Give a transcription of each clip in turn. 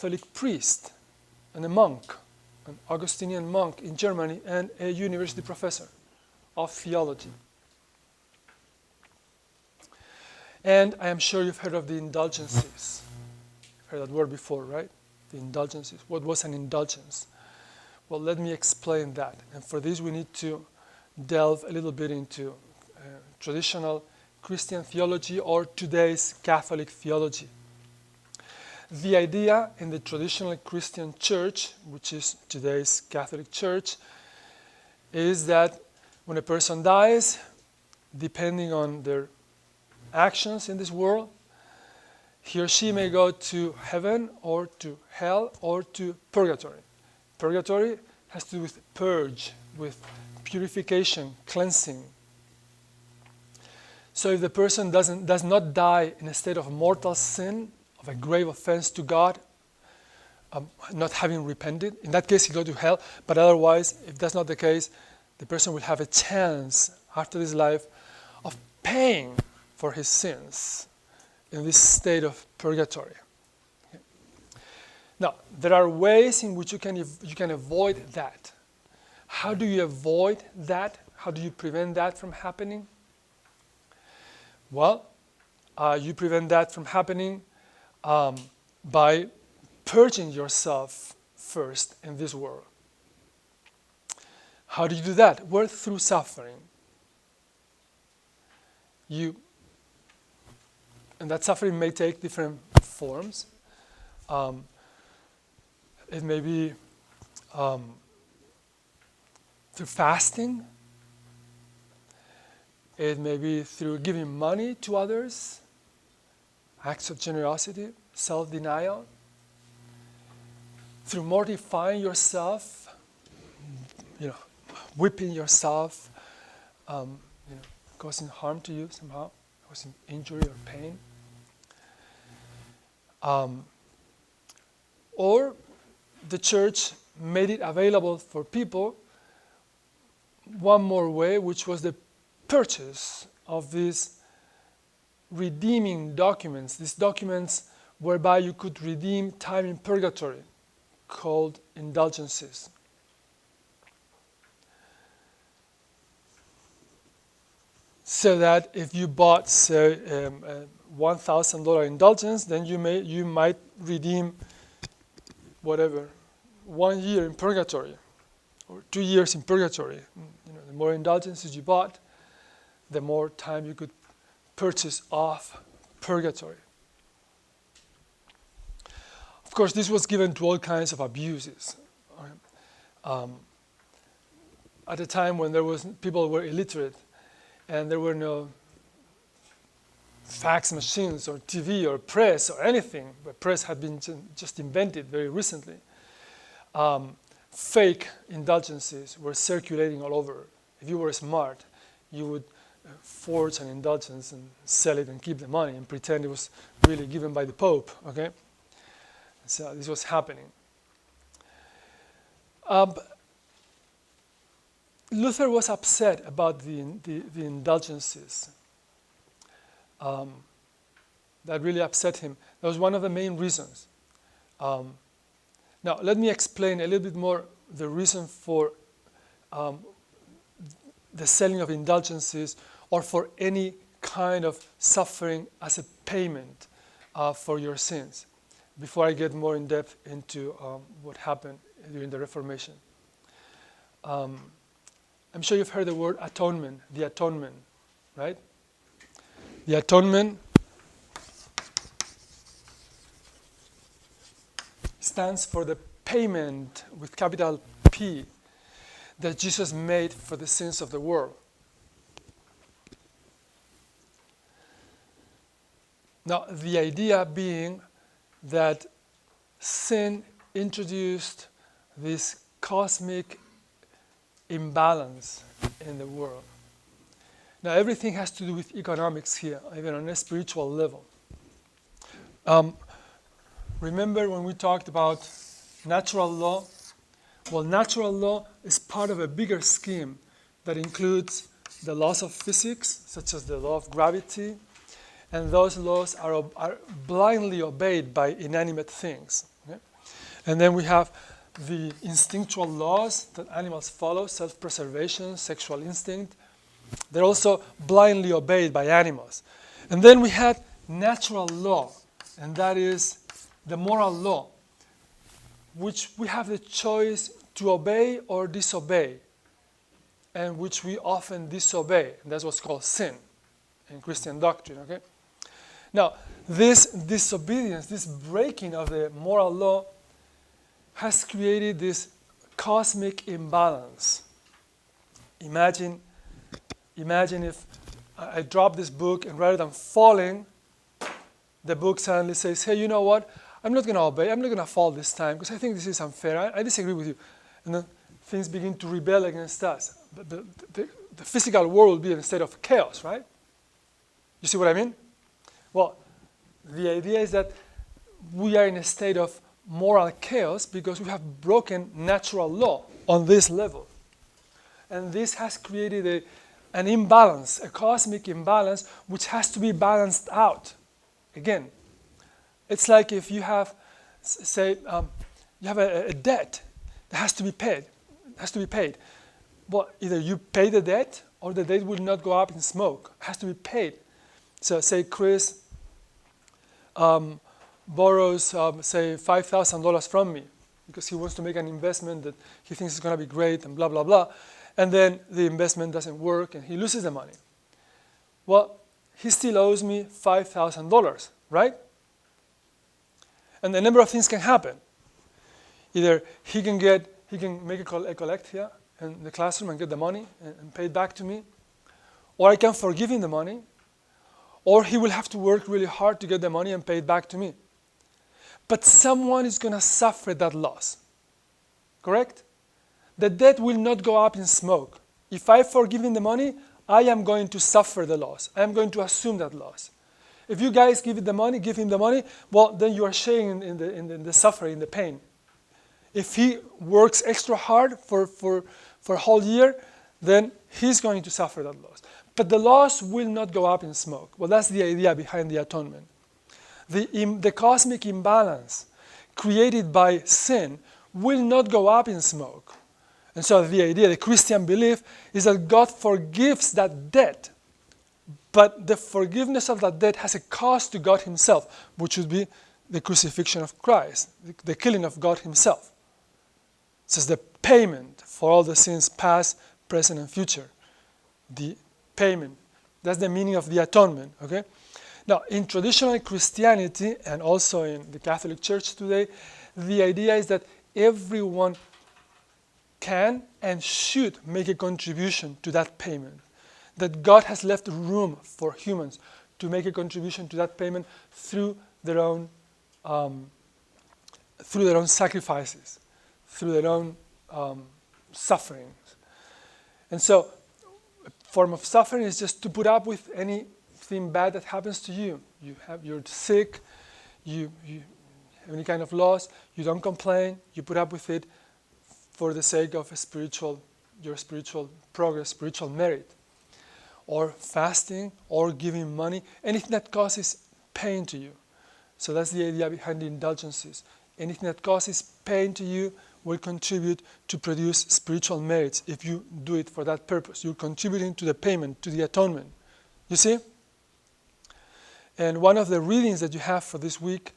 Catholic priest and a monk, an Augustinian monk in Germany, and a university professor of theology. And I am sure you've heard of the indulgences. You've heard that word before, right? The indulgences. What was an indulgence? Well, let me explain that. And for this, we need to delve a little bit into traditional Christian theology or today's Catholic theology. The idea in the traditional Christian church, which is today's Catholic church, is that when a person dies, depending on their actions in this world, he or she may go to heaven or to hell or to purgatory. Purgatory has to do with purge, with purification, cleansing. So if the person does not die in a state of mortal sin, of a grave offense to God, not having repented, in that case he goes to hell. But otherwise, if that's not the case, the person will have a chance after this life of paying for his sins in this state of purgatory. Okay. Now, there are ways in which you can avoid that. How do you avoid that? How do you prevent that from happening? Well, you prevent that from happening by purging yourself first in this world. How do you do that? Well, through suffering. And that suffering may take different forms. It may be through fasting. It may be through giving money to others, acts of generosity, self-denial, through mortifying yourself, whipping yourself, causing harm to you somehow, causing injury or pain. Or the church made it available for people one more way, which was the purchase of these redeeming documents, these documents whereby you could redeem time in purgatory, called indulgences. So that if you bought, say, a $1,000 indulgence, then you might redeem whatever, 1 year in purgatory, or 2 years in purgatory. The more indulgences you bought, the more time you could purchase off purgatory. Of course, this was given to all kinds of abuses. At a time when people were illiterate, and there were no fax machines or TV or press or anything, but press had been just invented very recently. Fake indulgences were circulating all over. If you were smart, you would forge an indulgence and sell it and keep the money and pretend it was really given by the Pope, okay? So this was happening. Luther was upset about the indulgences. That really upset him. That was one of the main reasons. Now, let me explain a little bit more the reason for the selling of indulgences or for any kind of suffering as a payment for your sins, before I get more in depth into what happened during the Reformation. I'm sure you've heard the word atonement, the atonement, right? The atonement stands for the payment with capital P that Jesus made for the sins of the world. Now, the idea being that sin introduced this cosmic imbalance in the world. Now, everything has to do with economics here, even on a spiritual level. Remember when we talked about natural law? Well, natural law is part of a bigger scheme that includes the laws of physics, such as the law of gravity, and those laws are blindly obeyed by inanimate things. Okay? And then we have the instinctual laws that animals follow, self-preservation, sexual instinct. They're also blindly obeyed by animals. And then we had natural law, and that is the moral law, which we have the choice to obey or disobey, and which we often disobey. And that's what's called sin in Christian doctrine, okay? Now, this disobedience, this breaking of the moral law has created this cosmic imbalance. Imagine if I drop this book and rather than falling, the book suddenly says, hey, you know what? I'm not going to obey. I'm not going to fall this time because I think this is unfair. I disagree with you. And then things begin to rebel against us. But the physical world will be in a state of chaos, right? You see what I mean? Well, the idea is that we are in a state of moral chaos because we have broken natural law on this level. And this has created an imbalance, a cosmic imbalance, which has to be balanced out. Again, it's like if you have, say, you have a debt that has to be paid. Well, either you pay the debt or the debt will not go up in smoke. It has to be paid. So say Chris borrows, say, $5,000 from me because he wants to make an investment that he thinks is going to be great and blah, blah, blah. And then the investment doesn't work and he loses the money. Well, he still owes me $5,000, right? And a number of things can happen. Either he can make a collect here in the classroom and get the money and pay it back to me, or I can forgive him the money, or he will have to work really hard to get the money and pay it back to me. But someone is going to suffer that loss, correct? The debt will not go up in smoke. If I forgive him the money, I am going to suffer the loss. I am going to assume that loss. If you guys give him the money, well, then you are sharing in the suffering, in the pain. If he works extra hard for a whole year, then he's going to suffer that loss. But the loss will not go up in smoke. Well, that's the idea behind the atonement. The cosmic imbalance created by sin will not go up in smoke. And so the idea, the Christian belief, is that God forgives that debt. But the forgiveness of that debt has a cost to God himself, which would be the crucifixion of Christ, the killing of God himself. This is the payment for all the sins past, present, and future. The payment. That's the meaning of the atonement, okay? Now, in traditional Christianity, and also in the Catholic Church today, the idea is that everyone can and should make a contribution to that payment. That God has left room for humans to make a contribution to that payment through their own sacrifices, through their own sufferings. And so, a form of suffering is just to put up with anything bad that happens to you. You're sick, you have any kind of loss, you don't complain, you put up with it for the sake of your spiritual progress, spiritual merit. Or fasting, or giving money, anything that causes pain to you. So that's the idea behind the indulgences. Anything that causes pain to you will contribute to produce spiritual merits if you do it for that purpose. You're contributing to the payment, to the atonement. You see? And one of the readings that you have for this week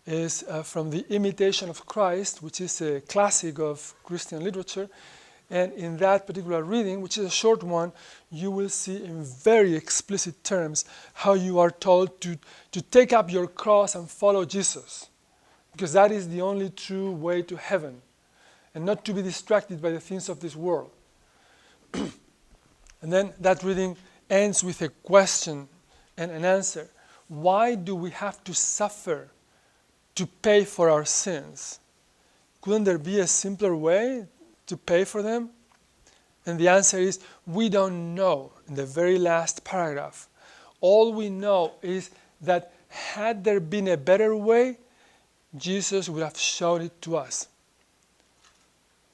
is from The Imitation of Christ, which is a classic of Christian literature. And in that particular reading, which is a short one, you will see in very explicit terms how you are told to take up your cross and follow Jesus. Because that is the only true way to heaven. And not to be distracted by the things of this world. And then that reading ends with a question and an answer. Why do we have to suffer to pay for our sins? Couldn't there be a simpler way to pay for them? And the answer is, we don't know. In the very last paragraph, all we know is that had there been a better way, Jesus would have shown it to us.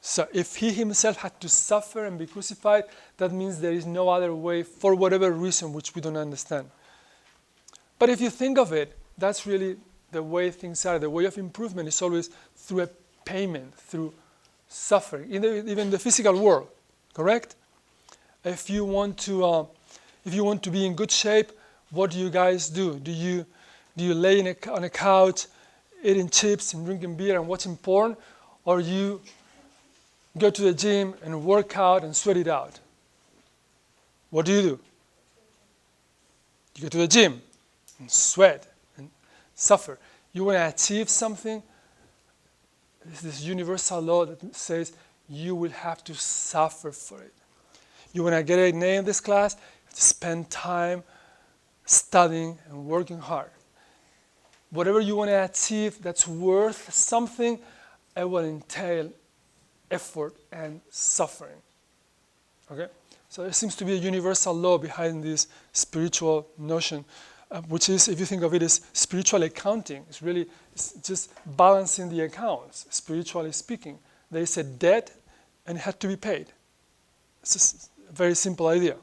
So if he himself had to suffer and be crucified, that means there is no other way for whatever reason which we don't understand. But if you think of it, that's really the way things are, the way of improvement is always through a payment, through suffering, even in the physical world, correct? If you want to be in good shape, what do you guys do? Do you lay on a couch, eating chips and drinking beer and watching porn, or you go to the gym and work out and sweat it out? What do? You go to the gym and sweat and suffer. You want to achieve something, there's this universal law that says you will have to suffer for it. You want to get an A in this class, you have to spend time studying and working hard. Whatever you want to achieve that's worth something, it will entail effort and suffering. Okay? So there seems to be a universal law behind this spiritual notion, which is, if you think of it as spiritual accounting, it's just balancing the accounts, spiritually speaking. There is a debt and it had to be paid. It's just a very simple idea.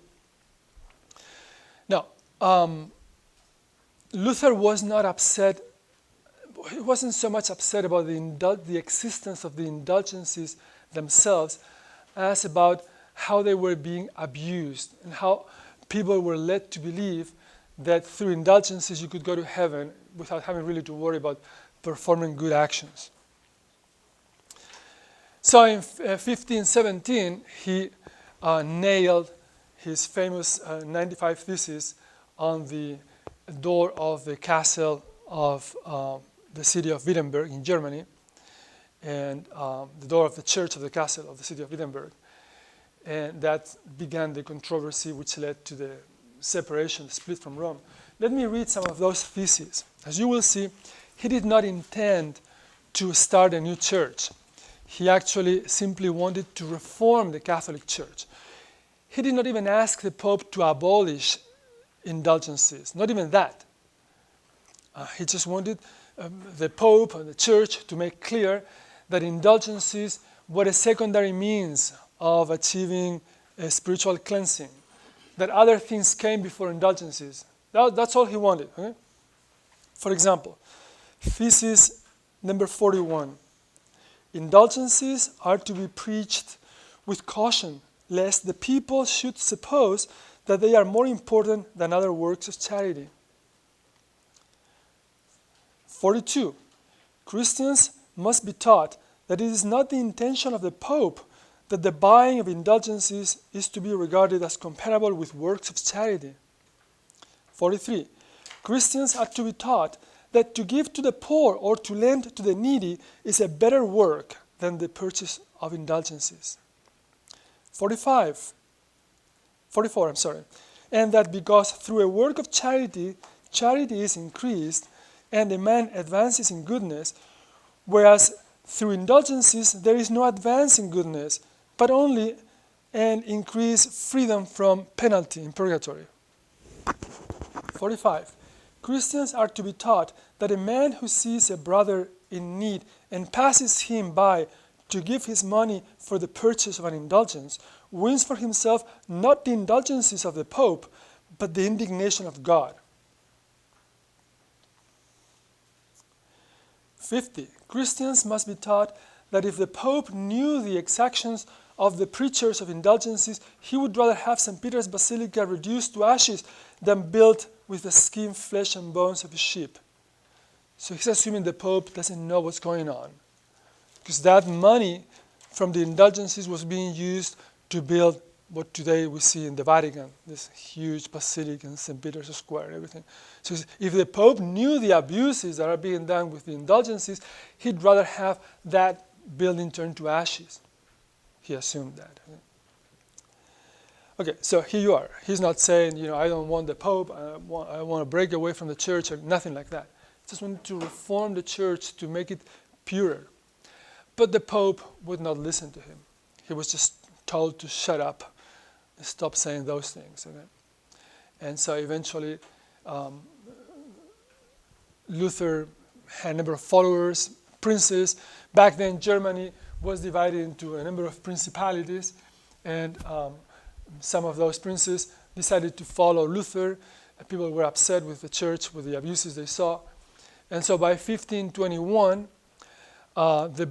Now, Luther was not upset. He wasn't so much upset about the existence of the indulgences themselves as about how they were being abused and how people were led to believe that through indulgences you could go to heaven without having really to worry about performing good actions. So in 1517, he nailed his famous 95 Theses on the door of the castle of the city of Wittenberg in Germany, and the door of the church of the castle of the city of Wittenberg. And that began the controversy which led to the separation, the split from Rome. Let me read some of those theses. As you will see, he did not intend to start a new church. He actually simply wanted to reform the Catholic Church. He did not even ask the Pope to abolish indulgences, not even that. He just wanted the Pope and the Church to make clear that indulgences were a secondary means of achieving a spiritual cleansing, that other things came before indulgences. That's all he wanted. Okay? For example, thesis number 41. Indulgences are to be preached with caution, lest the people should suppose that they are more important than other works of charity. 42. Christians must be taught that it is not the intention of the Pope that the buying of indulgences is to be regarded as comparable with works of charity. 43. Christians are to be taught that to give to the poor or to lend to the needy is a better work than the purchase of indulgences. 44, and that because through a work of charity, charity is increased and a man advances in goodness, whereas through indulgences there is no advance in goodness, but only an increased freedom from penalty in purgatory. 45. Christians are to be taught that a man who sees a brother in need and passes him by to give his money for the purchase of an indulgence wins for himself not the indulgences of the Pope, but the indignation of God. 50. Christians must be taught that if the Pope knew the exactions of the preachers of indulgences, he would rather have St. Peter's Basilica reduced to ashes than built with the skin, flesh, and bones of a sheep. So he's assuming the Pope doesn't know what's going on, because that money from the indulgences was being used to build what today we see in the Vatican, this huge basilica in St. Peter's Square and everything. So if the Pope knew the abuses that are being done with the indulgences, he'd rather have that building turned to ashes. He assumed that. Okay, so here you are. He's not saying, I don't want the Pope, I want to break away from the church, or nothing like that. He just wanted to reform the church to make it purer. But the Pope would not listen to him. He was just told to shut up and stop saying those things. Okay? And so eventually, Luther had a number of followers, princes. Back then, Germany was divided into a number of principalities, and some of those princes decided to follow Luther. People were upset with the church, with the abuses they saw, And so by 1521, the